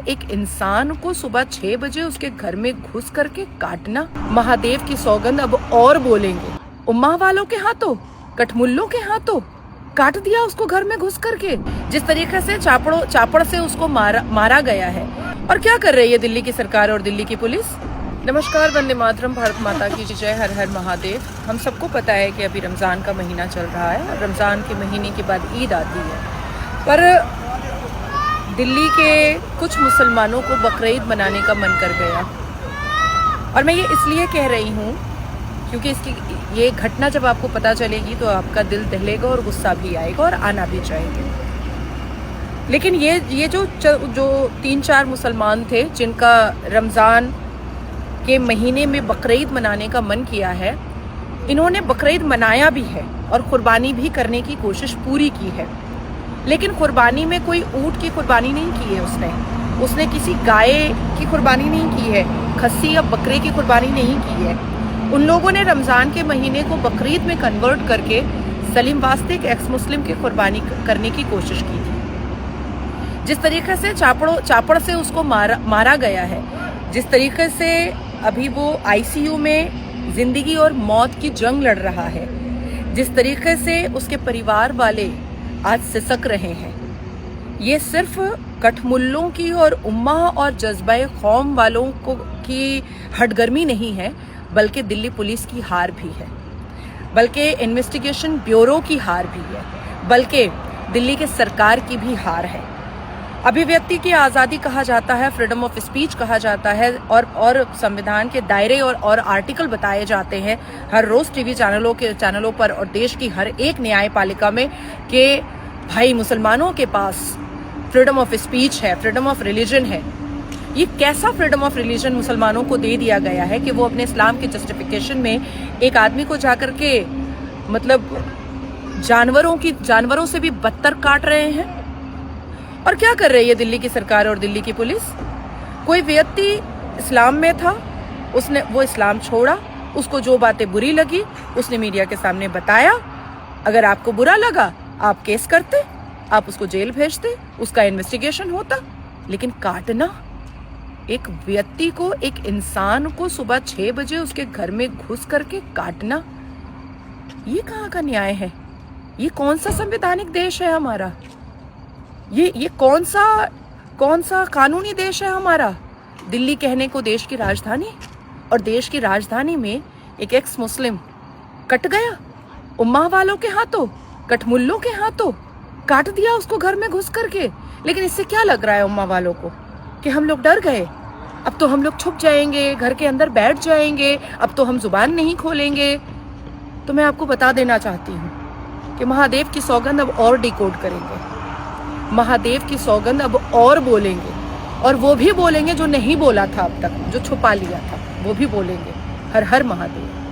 एक इंसान को सुबह 6 बजे उसके घर में घुस करके काटना, महादेव की सौगंध अब और बोलेंगे। उम्मा वालों के हाथों, कठमुल्लों के हाथों काट दिया उसको घर में घुस करके। जिस तरीके से चापड़ से उसको मारा गया है। और क्या कर रही है दिल्ली की सरकार और दिल्ली की पुलिस? नमस्कार, वंदे मातरम, भारत माता की जय, हर हर महादेव। हम सबको पता है कि अभी रमज़ान का महीना चल रहा है और रमज़ान के महीने के बाद ईद आती है, पर दिल्ली के कुछ मुसलमानों को बकरीद मनाने का मन कर गया। और मैं ये इसलिए कह रही हूँ क्योंकि इसकी ये घटना जब आपको पता चलेगी तो आपका दिल दहलेगा और गुस्सा भी आएगा और आना भी चाहिए। लेकिन ये जो 3-4 मुसलमान थे जिनका रमज़ान के महीने में बकरीद मनाने का मन किया है, इन्होंने बकरीद मनाया भी है और कुर्बानी भी करने की कोशिश पूरी की है। लेकिन कुर्बानी में कोई ऊँट की कुर्बानी नहीं की है उसने किसी गाय की कुर्बानी नहीं की है, खस्सी या बकरे की कुर्बानी नहीं की है। उन लोगों ने रमज़ान के महीने को बकरीद में कन्वर्ट करके सलीम वास्ते एक एक्स मुस्लिम की कुर्बानी करने की कोशिश की थी। जिस तरीके से चापड़ से उसको मारा गया है, जिस तरीके से अभी वो आईसीयू में जिंदगी और मौत की जंग लड़ रहा है, जिस तरीके से उसके परिवार वाले आज सिसक रहे हैं, ये सिर्फ कठमुल्लों की और उम्मा और जज्बा कौम वालों की हटगर्मी नहीं है, बल्कि दिल्ली पुलिस की हार भी है, बल्कि इन्वेस्टिगेशन ब्यूरो की हार भी है, बल्कि दिल्ली के सरकार की भी हार है। अभिव्यक्ति की आज़ादी कहा जाता है, फ्रीडम ऑफ स्पीच कहा जाता है और संविधान के दायरे और आर्टिकल बताए जाते हैं हर रोज़ टीवी चैनलों पर और देश की हर एक न्यायपालिका में कि भाई मुसलमानों के पास फ्रीडम ऑफ स्पीच है, फ्रीडम ऑफ रिलीजन है। ये कैसा फ्रीडम ऑफ रिलीजन मुसलमानों को दे दिया गया है कि वो अपने इस्लाम के जस्टिफिकेशन में एक आदमी को जाकर के मतलब जानवरों से भी बदतर काट रहे हैं। और क्या कर रही है दिल्ली की सरकार और दिल्ली की पुलिस? कोई व्यक्ति इस्लाम में था, वो इस्लाम छोड़ा, उसको जो बातें बुरी लगी उसने मीडिया के सामने बताया। अगर आपको बुरा लगा आप केस करते, आप उसको जेल भेजते, उसका इन्वेस्टिगेशन होता। लेकिन काटना एक व्यक्ति को, एक इंसान को सुबह 6 बजे उसके घर में घुस करके काटना, ये कहाँ का न्याय है? ये कौन सा संवैधानिक देश है हमारा? ये कौन सा कानूनी देश है हमारा? दिल्ली कहने को देश की राजधानी, और देश की राजधानी में एक एक्स मुस्लिम कट गया, उम्मा वालों के हाथों, कठमुल्लों के हाथों काट दिया उसको घर में घुस करके। लेकिन इससे क्या लग रहा है उम्मा वालों को कि हम लोग डर गए, अब तो हम लोग छुप जाएंगे, घर के अंदर बैठ जाएंगे, अब तो हम जुबान नहीं खोलेंगे। तो मैं आपको बता देना चाहती हूँ कि महादेव की सौगंध अब और डिकोड करेंगे, महादेव की सौगंध अब और बोलेंगे, और वो भी बोलेंगे जो नहीं बोला था अब तक, जो छुपा लिया था वो भी बोलेंगे। हर हर महादेव।